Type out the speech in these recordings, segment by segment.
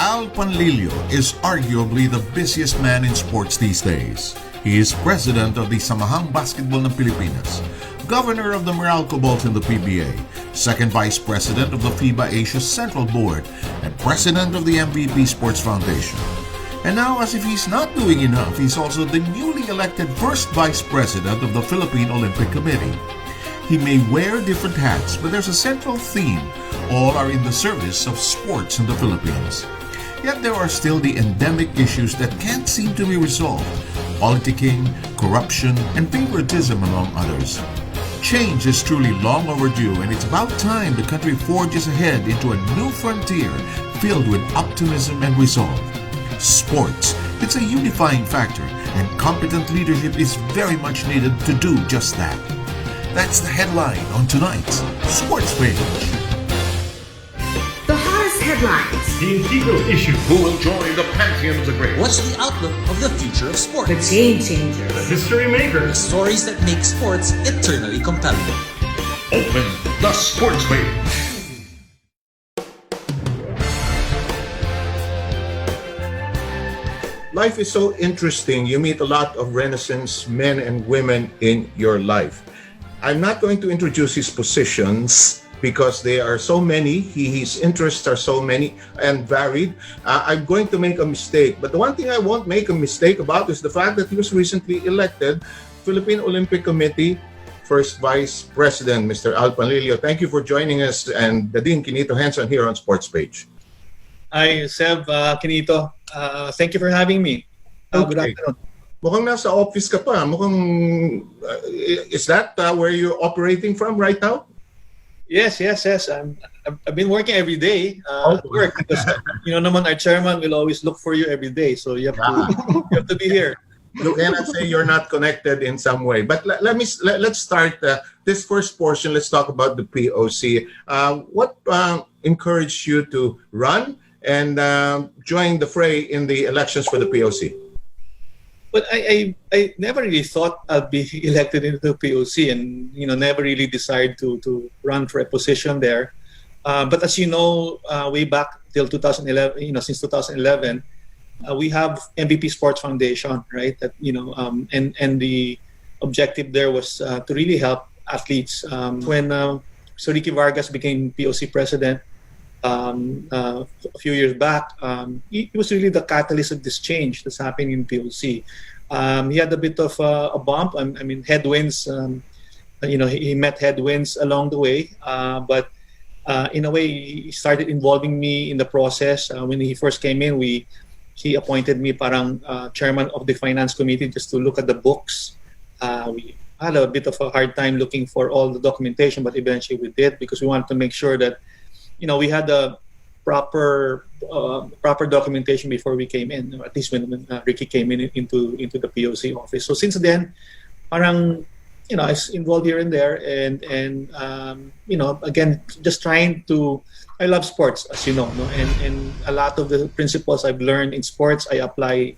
Al Panlilio is arguably the busiest man in sports these days. He is president of the Samahang Basketball ng Pilipinas, governor of the Meralco Bulls in the PBA, second vice president of the FIBA Asia Central Board, and president of the MVP Sports Foundation. And now, as if he's not doing enough, he's also the newly elected first vice president of the Philippine Olympic Committee. He may wear different hats, but there's a central theme. All are in the service of sports in the Philippines. Yet there are still the endemic issues that can't seem to be resolved: politicking, corruption, and favoritism, among others. Change is truly long overdue, and it's about time the country forges ahead into a new frontier filled with optimism and resolve. Sports, it's a unifying factor, and competent leadership is very much needed to do just that. That's the headline on tonight's Sports Page. The hottest headlines. The integral issue. Who will join the pantheon of the great? What's the outlook of the future of sports? The game changers. The history maker. The stories that make sports eternally compelling. Open the Sports Page. Life is so interesting. You meet a lot of Renaissance men and women in your life. I'm not going to introduce his positions because they are so many. His interests are so many and varied. I'm going to make a mistake. But the one thing I won't make a mistake about is the fact that he was recently elected Philippine Olympic Committee First Vice President, Mr. Al Panlilio. Thank you for joining us, and Dadin Quinito Henson here on Sports Page. Hi, Seb, Quinito. Thank you for having me. Good Okay. afternoon. Mukhang nasa office ka pa. Mukhang, is that where you're operating from right now? Yes. I've been working every day at work because naman our chairman will always look for you every day. So you have to be here. You cannot say you're not connected in some way. But let's start this first portion. Let's talk about the POC. What encouraged you to run and join the fray in the elections for the POC? But I never really thought I'd be elected into the POC, and never really decided to run for a position there. But as you know, way back till 2011, since 2011, we have MVP Sports Foundation, right? That and the objective there was to really help athletes. When Sir Ricky Vargas became POC president a few years back, he was really the catalyst of this change that's happening in POC. He had a bit of a bump. I mean, headwinds. He met headwinds along the way, but in a way, he started involving me in the process. When he first came in, he appointed me parang chairman of the finance committee just to look at the books. We had a bit of a hard time looking for all the documentation, but eventually we did because we wanted to make sure that we had the proper documentation before we came in. At least when Ricky came into the POC office. So since then, parang I was involved here and there, and again, just trying to. I love sports, as you know, and a lot of the principles I've learned in sports I apply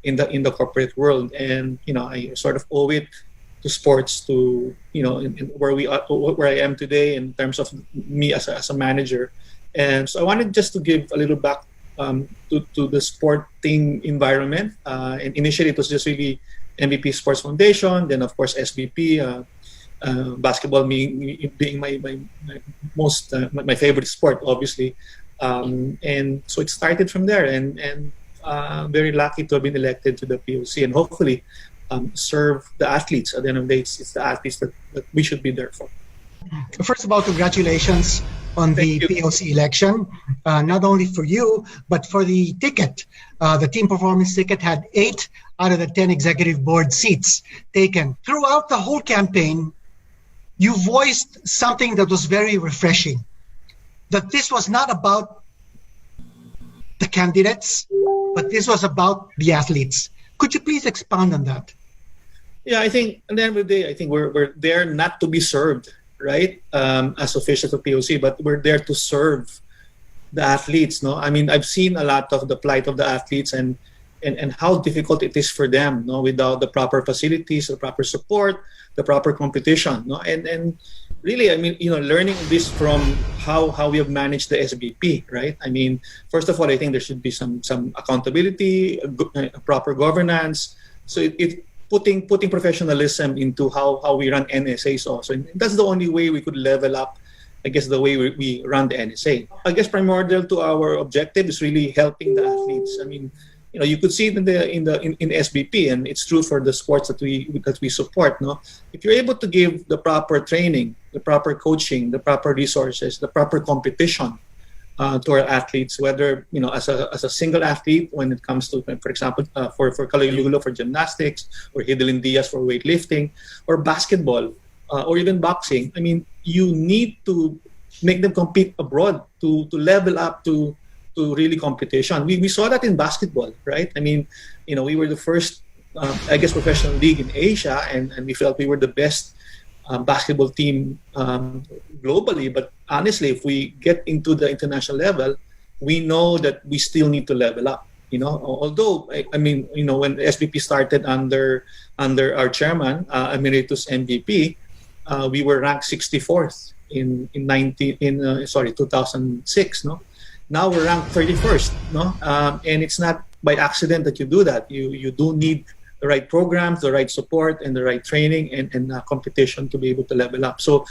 in the corporate world, and I sort of owe it to sports to where I am today in terms of me as a manager. And so I wanted just to give a little back to the sporting environment. And initially it was just really MVP Sports Foundation, then of course SBP, basketball being my most my favorite sport, obviously. And so it started from there, and very lucky to have been elected to the POC, and hopefully serve the athletes. At the end of the day, it's the athletes that we should be there for. First of all, congratulations on the POC election, not only for you, but for the ticket. The team performance ticket had 8 out of the 10 executive board seats taken. Throughout the whole campaign, you voiced something that was very refreshing, that this was not about the candidates, but this was about the athletes. Could you please expound on that? Yeah, I think at the end of the day, I think we're there not to be served, right, as officials of POC, but we're there to serve the athletes. No, I mean, I've seen a lot of the plight of the athletes and how difficult it is for them, without the proper facilities, the proper support, the proper competition. And really, I mean, learning this from how we have managed the SBP, right? I mean, first of all, I think there should be some accountability, proper governance. So it putting professionalism into how we run NSAs also. And that's the only way we could level up, I guess, the way we run the NSA. I guess primordial to our objective is really helping the athletes. I mean, you could see it in SBP, and it's true for the sports that we support. No, if you're able to give the proper training, the proper coaching, the proper resources, the proper competition to our athletes, whether as a single athlete when it comes to, for example, for Panlilio for gymnastics, or Hidilyn Diaz for weightlifting, or basketball, or even boxing. I mean, you need to make them compete abroad to level up to really competition. We saw that in basketball, right? I mean, we were the first, I guess, professional league in Asia, and we felt we were the best basketball team globally. But honestly, if we get into the international level, we know that we still need to level up. Although I mean, when the SBP started under our chairman, Emeritus MVP, we were ranked 64th in 2006. No. Now we're ranked 31st, no? And it's not by accident that you do that. You do need the right programs, the right support, and the right training and competition to be able to level up. So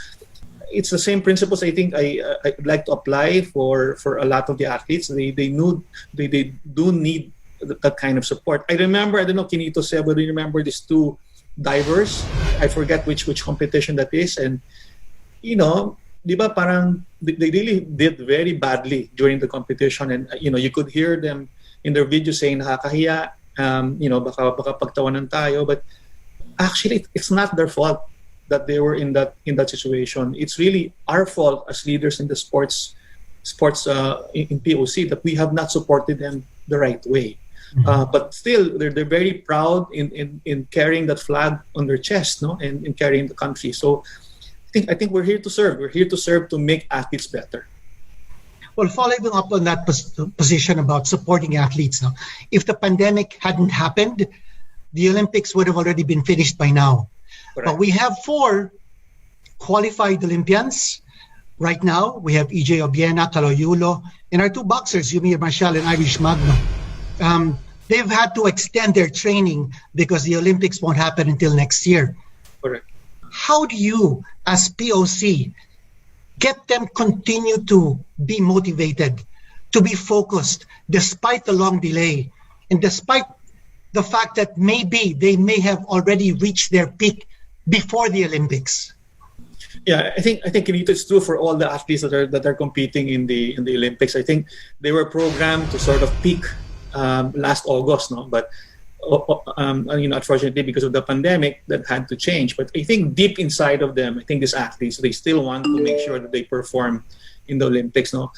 it's the same principles I think I'd like to apply for a lot of the athletes. They do need that kind of support. I remember, I don't know, Kinito said, but I remember these two divers. I forget which competition that is, and di ba parang they really did very badly during the competition, and you could hear them in their video saying nakakahiya, baka pagtawanan tayo, but actually it's not their fault that they were in that situation. It's really our fault as leaders in the sports in POC that we have not supported them the right way. But still, they're very proud in carrying that flag on their chest, no, and in carrying the country. So I think we're here to serve. We're here to serve to make athletes better. Well, following up on that position about supporting athletes, now, if the pandemic hadn't happened, the Olympics would have already been finished by now. Correct. But we have 4 qualified Olympians right now. We have EJ Obiena, Caloyulo, and our 2 boxers, Yumir Marshall and Irish Magno. They've had to extend their training because the Olympics won't happen until next year. Correct. How do you, as POC, get them continue to be motivated, to be focused, despite the long delay, and despite the fact that maybe they may have already reached their peak before the Olympics? Yeah, I think it's true for all the athletes that are competing in the Olympics. I think they were programmed to sort of peak last August, no, but unfortunately because of the pandemic, that had to change. But I think deep inside of them, I think these athletes, they still want to make sure that they perform in the Olympics. No,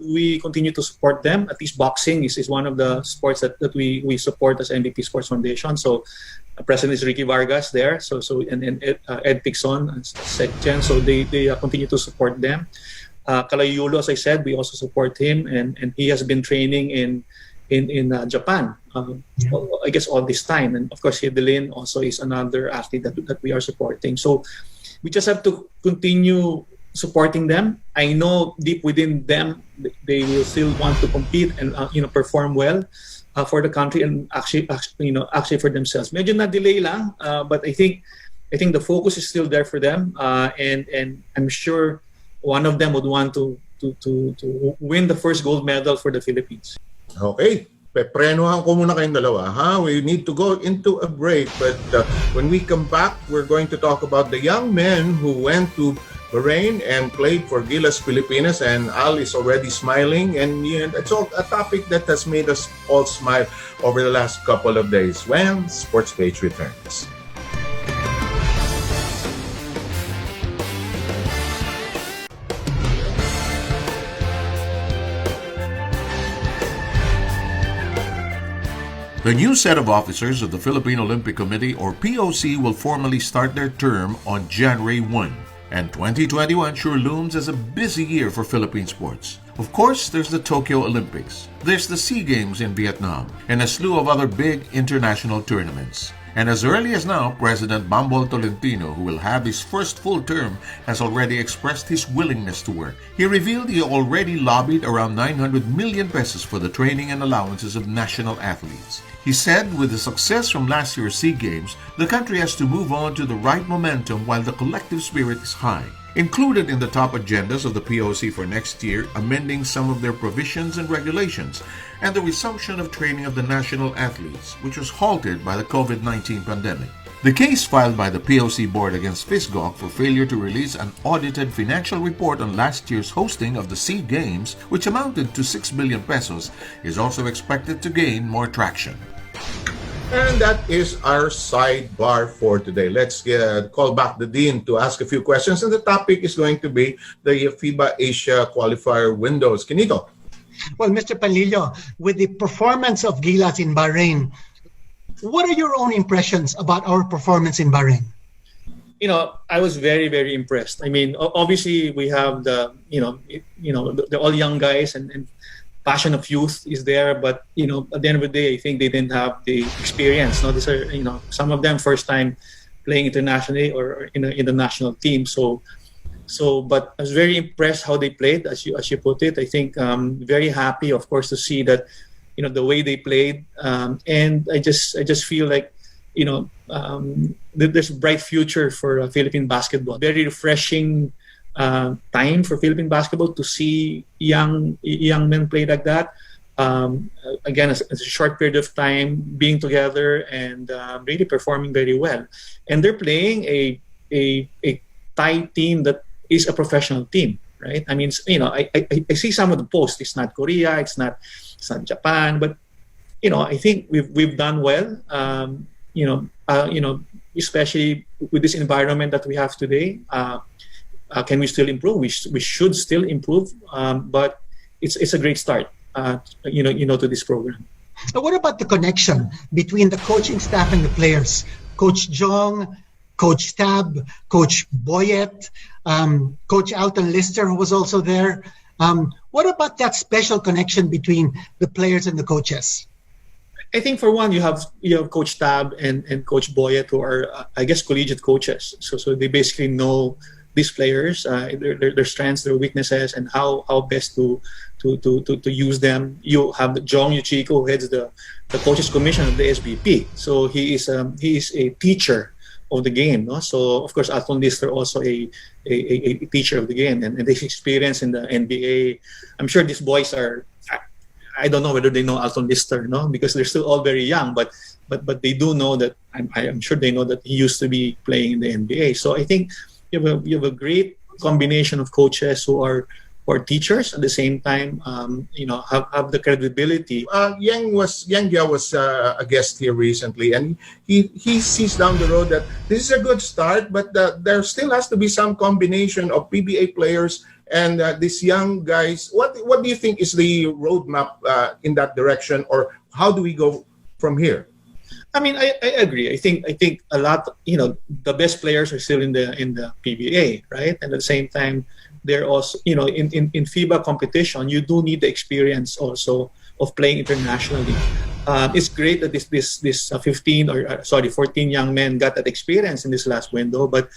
we continue to support them. At least boxing is one of the sports that we support as MVP Sports Foundation. So President is Ricky Vargas there. So and Ed Pixon as Secgen. So they continue to support them. Caloyulo, as I said, we also support him, and he has been training in Japan, I guess all this time. And of course, Hidilyn also is another athlete that we are supporting. So we just have to continue supporting them. I know deep within them, they will still want to compete and perform well for the country and actually for themselves. Medyo na delay lang, but I think the focus is still there for them, and I'm sure one of them would want to win the first gold medal for the Philippines. Okay, peprenuhan ko muna kayong dalawa, ha? We need to go into a break, but when we come back, we're going to talk about the young men who went to Bahrain and played for Gilas Pilipinas, and Al is already smiling, and it's all a topic that has made us all smile over the last couple of days when Sports Page returns. The new set of officers of the Philippine Olympic Committee, or POC, will formally start their term on January 1. And 2021 sure looms as a busy year for Philippine sports. Of course, there's the Tokyo Olympics, there's the SEA Games in Vietnam, and a slew of other big international tournaments. And as early as now, President Bambol Tolentino, who will have his first full term, has already expressed his willingness to work. He revealed he already lobbied around 900 million pesos for the training and allowances of national athletes. He said with the success from last year's SEA Games, the country has to move on to the right momentum while the collective spirit is high. Included in the top agendas of the POC for next year, amending some of their provisions and regulations, and the resumption of training of the national athletes, which was halted by the COVID-19 pandemic. The case filed by the POC board against FISGOC for failure to release an audited financial report on last year's hosting of the SEA Games, which amounted to 6 billion pesos, is also expected to gain more traction. And that is our sidebar for today. Let's call back the Dean to ask a few questions. And the topic is going to be the FIBA Asia Qualifier windows. Kinito. Well, Mr. Panlilio, with the performance of Gilas in Bahrain, what are your own impressions about our performance in Bahrain? I was very, very impressed. I mean, obviously we have the they're all young guys and passion of youth is there, but at the end of the day, I think they didn't have the experience. These are some of them first time playing internationally or in the national team. So, but I was very impressed how they played, as you put it. I think very happy, of course, to see that the way they played, and I just feel like there's a bright future for Philippine basketball. Very refreshing time for Philippine basketball to see young men play like that. Again, it's a short period of time being together and really performing very well. And they're playing a Thai team that is a professional team, right? I mean, I see some of the posts. It's not Korea, it's not Japan, but I think we've done well. Especially with this environment that we have today. Can we still improve? We should still improve, but it's a great start, to this program. So what about the connection between the coaching staff and the players? Coach Jong, Coach Tab, Coach Boyet, Coach Alton Lister, who was also there. What about that special connection between the players and the coaches? I think for one, you have Coach Tab and Coach Boyet, who are, I guess, collegiate coaches. So they basically know these players, their strengths, their weaknesses, and how best to use them. You have Jong Yuchiko, who heads the coaches commission of the SBP. So he is a teacher of the game. No? So of course, Alton Lister also a teacher of the game, and his experience in the NBA. I'm sure these boys are. I don't know whether they know Alton Lister, no, because they're still all very young. But they do know that. I'm sure they know that he used to be playing in the NBA. So I think you have a great combination of coaches who are teachers at the same time. Have the credibility. Yang Jia was a guest here recently, and he sees down the road that this is a good start, but there still has to be some combination of PBA players and these young guys. What do you think is the roadmap in that direction, or how do we go from here? I mean, I agree. I think a lot. The best players are still in the PBA, right? And at the same time, they're also in FIBA competition. You do need the experience also of playing internationally. It's great that this 14 young men got that experience in this last window. But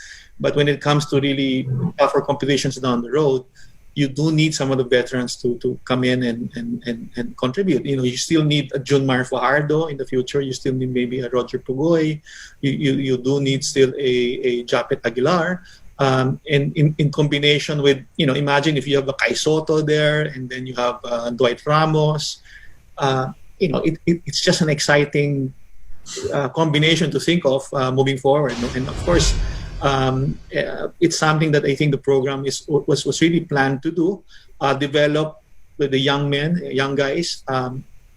when it comes to really tougher competitions down the road, you do need some of the veterans to come in and contribute. You still need a Junmar Fajardo in the future. You still need maybe a Roger Pugoy. You do need still a Japet Aguilar. And in combination with, imagine if you have a Kai Soto there, and then you have Dwight Ramos. It's just an exciting combination to think of moving forward. And of course, it's something that I think the program was really planned to do, develop the young men, young guys,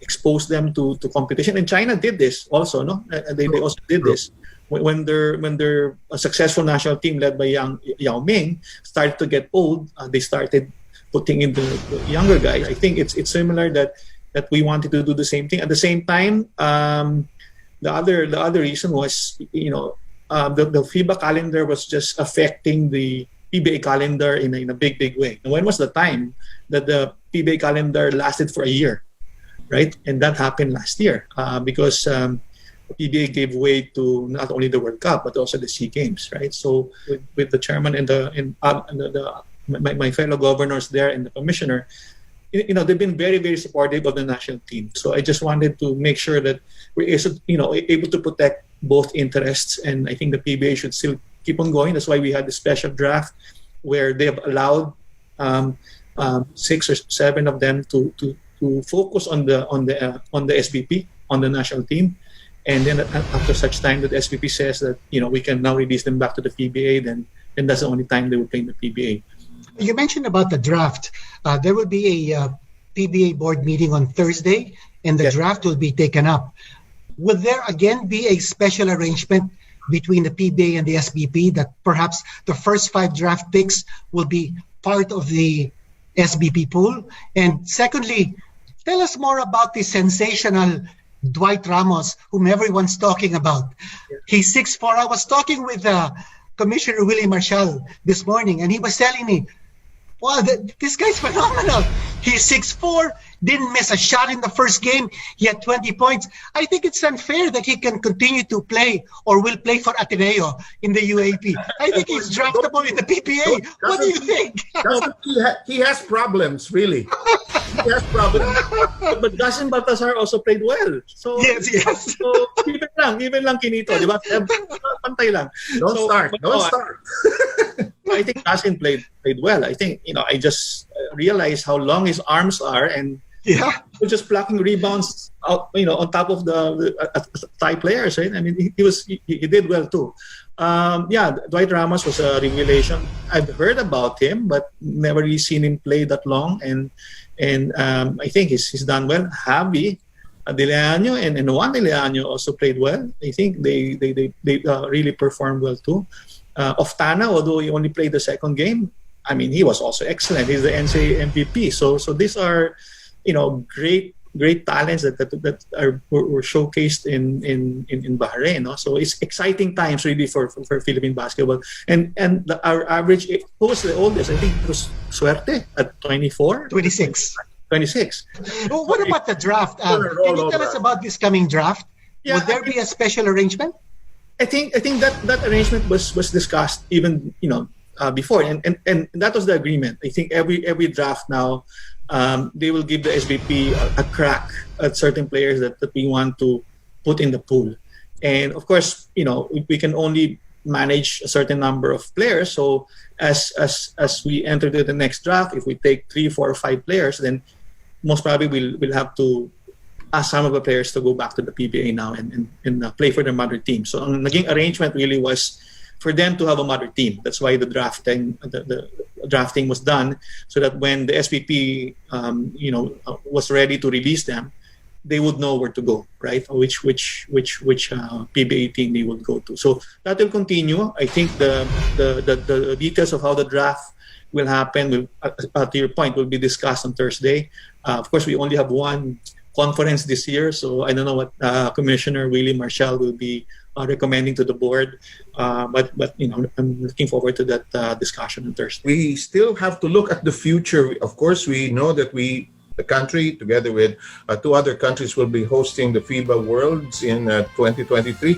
expose them to competition. And China did this also, no? They also did this. When they're a successful national team led by Yao Ming started to get old, they started putting in the younger guys. I think it's similar that we wanted to do the same thing. At the same time, the other reason was the FIBA calendar was just affecting the PBA calendar in a big way. And when was the time that the PBA calendar lasted for a year, right? And that happened last year because PBA gave way to not only the World Cup but also the SEA Games, right? So with the chairman and my fellow governors there and the commissioner, they've been very, very supportive of the national team. So I just wanted to make sure that we're able to protect both interests, and I think the PBA should still keep on going. That's why we had the special draft where they have allowed 6 or 7 of them to focus on the SBP, on the national team. And then after such time that the SBP says that we can now release them back to the PBA, then that's the only time they will play in the PBA. You mentioned about the draft. There will be a PBA board meeting on Thursday, and the draft will be taken up. Will there again be a special arrangement between the PBA and the SBP that perhaps the first 5 draft picks will be part of the SBP pool? And secondly, tell us more about the sensational Dwight Ramos, whom everyone's talking about. He's 6'4". I was talking with Commissioner Willie Marshall this morning, and he was telling me, wow, this guy's phenomenal. He's 6'4", didn't miss a shot in the first game. He had 20 points. I think it's unfair that he can continue to play or will play for Ateneo in the UAP. I think he's draftable in the PPA. What do you think? He has problems, really. He has problems. But Dustin Baltazar also played well. So, Yes. So even lang Kinito, di ba? Pantay lang. Don't start. I think Dustin played well. I think, I just realized how long his arms are, and was just blocking rebounds out, on top of the Thai players, right? I mean, he did well too. Dwight Ramos was a revelation. I've heard about him, but never really seen him play that long, and I think he's done well. Javi Deleano and Juan Deleano also played well. I think they really performed well too. Oftana, although he only played the second game, I mean, he was also excellent. He's the NCAA MVP. So these are, great talents that were showcased in Bahrain. No? So it's exciting times really for Philippine basketball. And our average, who was the oldest? I think it was Suerte at 24? 26. 26. Well, what about the draft? Can you tell us about this coming draft? Will there be a special arrangement? I think that arrangement was discussed even before, and that was the agreement. I think every draft now they will give the SBP a crack at certain players that we want to put in the pool, and of course we can only manage a certain number of players. So as we enter the next draft, if we take 3, 4, or 5 players, then most probably we'll have to ask some of the players to go back to the PBA now and play for their mother team. So ang naging arrangement really was for them to have a mother team. That's why the drafting was done, so that when the SPP was ready to release them, they would know where to go, right? Which PBA team they would go to. So that will continue. I think the details of how the draft will happen, to your point, will be discussed on Thursday. Of course, we only have one conference this year, so I don't know what Commissioner Willie Marshall will be recommending to the board, but I'm looking forward to that discussion on Thursday. We still have to look at the future. Of course, we know that the country, together with 2 other countries, will be hosting the FIBA Worlds in 2023.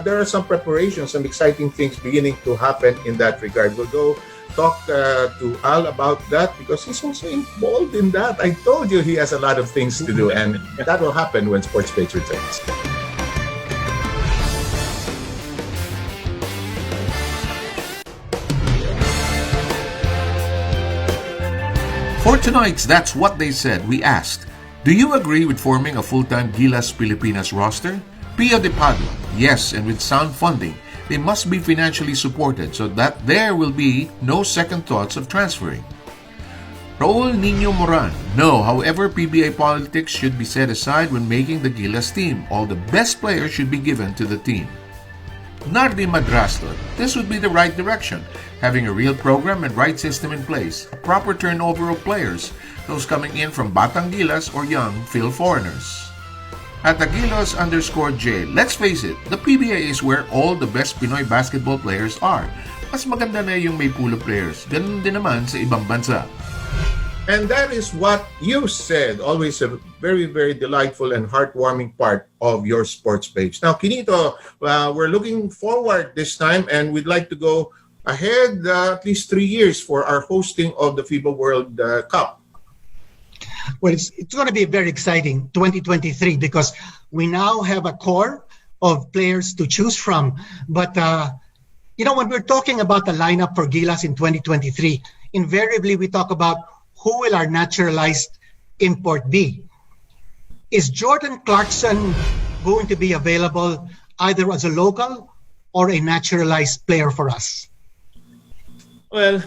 There are some preparations, some exciting things beginning to happen in that regard. We'll go talk to Al about that because he's also involved in that. I told you he has a lot of things to do, and that will happen when Sports Page returns. For tonight's That's What They Said, we asked, do you agree with forming a full-time Gilas Pilipinas roster? Pio de Padua, yes, and with sound funding, they must be financially supported so that there will be no second thoughts of transferring. Raul Nino Moran, no, however, PBA politics should be set aside when making the Gilas team. All the best players should be given to the team. Nardi Madrasto, this would be the right direction, having a real program and right system in place, a proper turnover of players, those coming in from Batang Gilas or young Phil foreigners. At Aguilos_J, let's face it, the PBA is where all the best Pinoy basketball players are. Mas maganda na yung may pool of players. Ganun din naman sa ibang bansa. And that is what you said, always a very, very delightful and heartwarming part of your sports page. Now, Kinito, we're looking forward this time, and we'd like to go ahead at least 3 years for our hosting of the FIBA World Cup. Well, it's going to be very exciting 2023 because we now have a core of players to choose from. But, when we're talking about the lineup for Gilas in 2023, invariably we talk about who will our naturalized import be. Is Jordan Clarkson going to be available either as a local or a naturalized player for us? Well,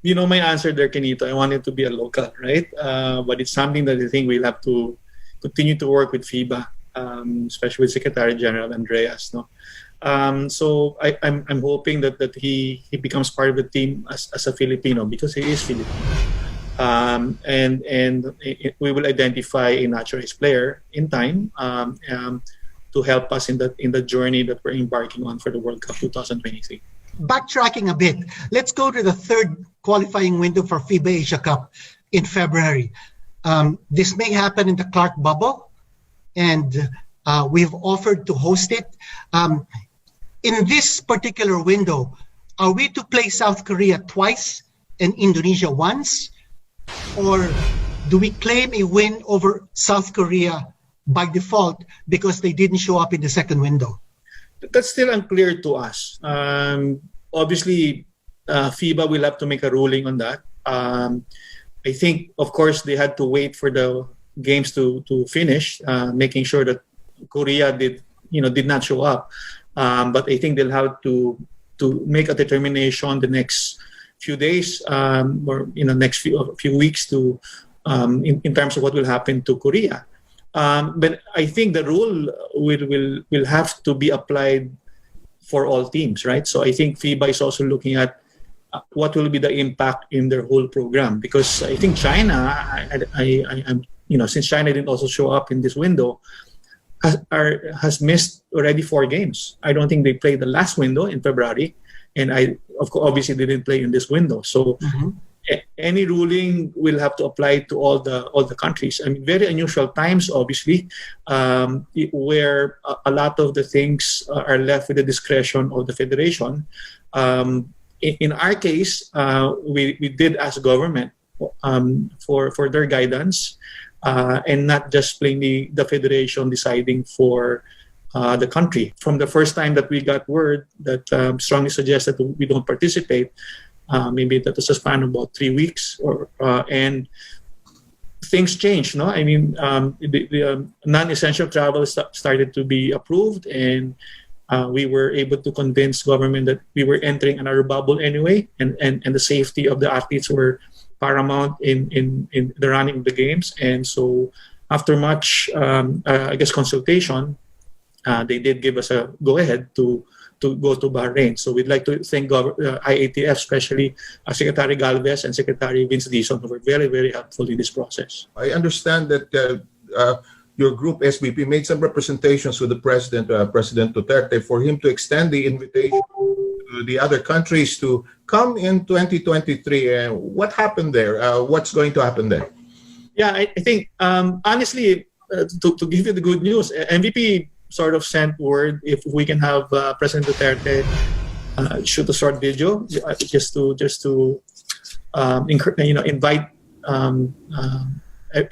my answer there, Kenito. I want it to be a local, right? But it's something that I think we'll have to continue to work with FIBA, especially with Secretary General Andreas. No, so I'm hoping that he becomes part of the team as a Filipino because he is Filipino, and we will identify a naturalized player in time to help us in the journey that we're embarking on for the World Cup 2023. Backtracking a bit, let's go to the third qualifying window for FIBA Asia Cup in February. This may happen in the Clark bubble, and we've offered to host it. In this particular window, are we to play South Korea twice and Indonesia once? Or do we claim a win over South Korea by default because they didn't show up in the second window? That's still unclear to us. Obviously, FIBA will have to make a ruling on that. I think, of course, they had to wait for the games to finish, making sure that Korea did not show up. But I think they'll have to make a determination the next few days or next few weeks to in terms of what will happen to Korea. But I think the rule will have to be applied for all teams, right? So I think FIBA is also looking at what will be the impact in their whole program, because I think China, since China didn't also show up in this window, has missed already 4 games. I don't think they played the last window in February, and obviously they didn't play in this window. So. Mm-hmm. Any ruling will have to apply to all the countries. I mean, very unusual times, obviously, where a lot of the things are left with the discretion of the federation. In our case, we did ask government for their guidance, and not just plainly the federation deciding for the country. From the first time that we got word that strongly suggested that we don't participate, maybe that was a span of about 3 weeks, and things changed. No, I mean, the non-essential travel started to be approved, and we were able to convince government that we were entering another bubble anyway, and the safety of the athletes were paramount in the running of the games. And so, after much, consultation, they did give us a go-ahead to go to Bahrain. So we'd like to thank IATF, especially Secretary Galvez and Secretary Vince Dizon, who were very, very helpful in this process. I understand that your group, SBP, made some representations with the President, President Duterte, for him to extend the invitation to the other countries to come in 2023. What happened there? What's going to happen there? Yeah, I think, honestly, to give you the good news, MVP sort of sent word if we can have President Duterte shoot a short video just to invite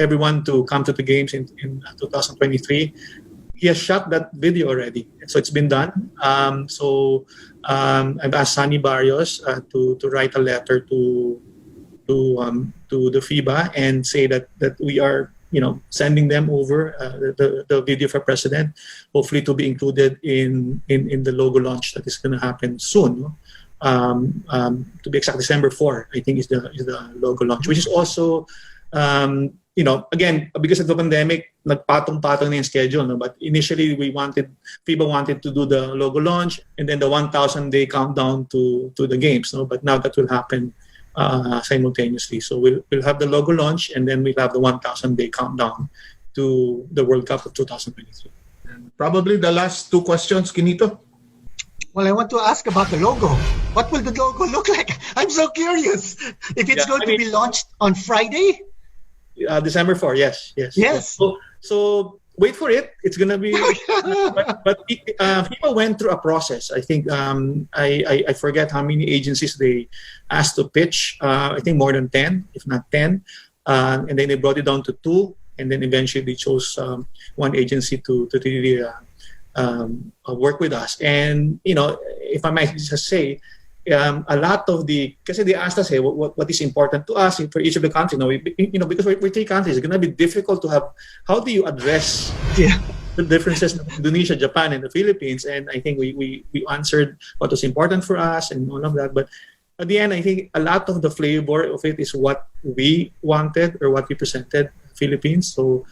everyone to come to the games in 2023. He has shot that video already, so it's been done. I've asked Sunny Barrios to write a letter to the FIBA and say that we are sending them over the video for President, hopefully to be included in the logo launch that is going to happen soon. To be exact, December 4, I think is the logo launch, which is also, again, because of the pandemic, nagpatong-patong na yung schedule. No? But initially, FIBA wanted to do the logo launch and then the 1,000-day countdown to the games. No? But now that will happen simultaneously. So we'll have the logo launch, and then we'll have the 1,000-day countdown to the World Cup of 2023. Probably the last 2 questions, Kinito. Well, I want to ask about the logo. What will the logo look like? I'm so curious. If it's going to be launched on Friday? December 4, yes. Yes. So wait for it. It's gonna be. but FIBA went through a process. I think I forget how many agencies they asked to pitch. I think more than 10, if not 10. And then they brought it down to 2, and then eventually they chose one agency to really work with us. And if I might just say, a lot of because they asked us, hey, what is important to us for each of the countries? Because we're 3 countries, it's going to be difficult to have. How do you address the differences of Indonesia, Japan, and the Philippines? And I think we answered what was important for us and all of that. But at the end, I think a lot of the flavor of it is what we wanted or what we presented Philippines. So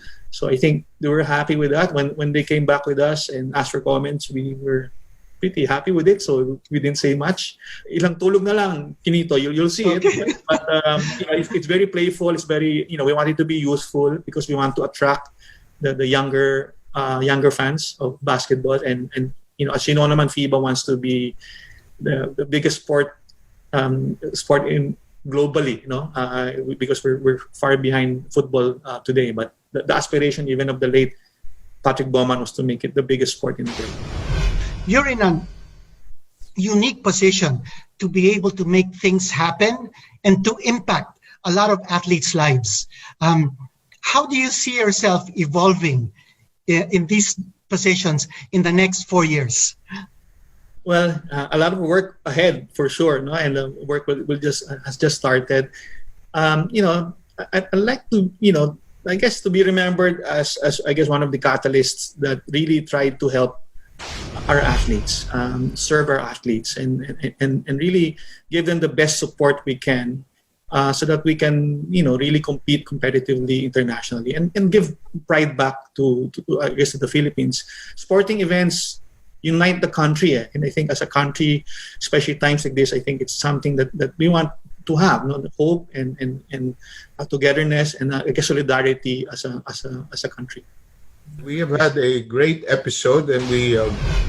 I think they were happy with that. When they came back with us and asked for comments, we were pretty happy with it. So we didn't say much. Ilang tulog na lang, Kinito, you'll see it. But it's very playful. It's very, we want it to be useful because we want to attract the younger fans of basketball. And as you know naman, FIBA wants to be the biggest sport in globally, because we're far behind football today. But the aspiration even of the late Patrick Bowman was to make it the biggest sport in the world. You're in a unique position to be able to make things happen and to impact a lot of athletes' lives. How do you see yourself evolving in these positions in the next 4 years? Well, a lot of work ahead for sure, no? And the work has just started. I'd like to, I guess, to be remembered as I guess one of the catalysts that really tried to help our athletes, serve our athletes, and really give them the best support we can, so that we can really compete competitively internationally and give pride back to I guess to the Philippines. Sporting events unite the country, and I think as a country, especially times like this, I think it's something that we want to have, the hope and togetherness and I guess solidarity as a country. We have had a great episode, and we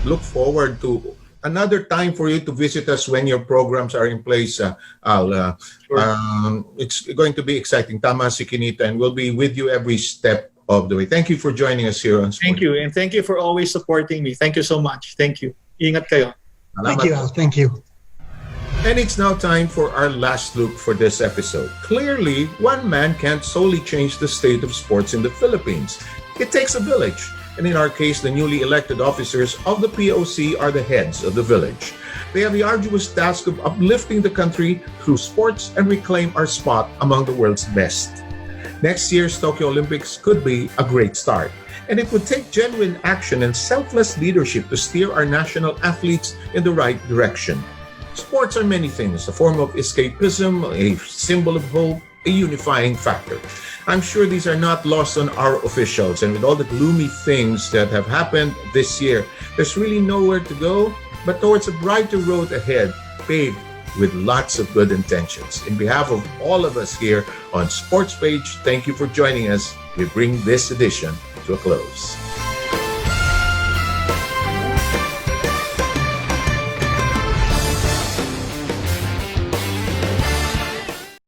look forward to another time for you to visit us when your programs are in place, Al. Sure. It's going to be exciting. Tama si Kinita, and we'll be with you every step of the way. Thank you for joining us here on Sport. Thank you, and thank you for always supporting me. Thank you so much. Thank you. Ingat kayo. Thank you, Al. Thank you. And it's now time for our last look for this episode. Clearly, one man can't solely change the state of sports in the Philippines. It takes a village. And in our case, the newly elected officers of the POC are the heads of the village. They have the arduous task of uplifting the country through sports and reclaim our spot among the world's best. Next year's Tokyo Olympics could be a great start. And it would take genuine action and selfless leadership to steer our national athletes in the right direction. Sports are many things, a form of escapism, a symbol of hope, a unifying factor. I'm sure these are not lost on our officials, and with all the gloomy things that have happened this year, there's really nowhere to go but towards a brighter road ahead, paved with lots of good intentions. In behalf of all of us here on Sports Page, thank you for joining us. We bring this edition to a close.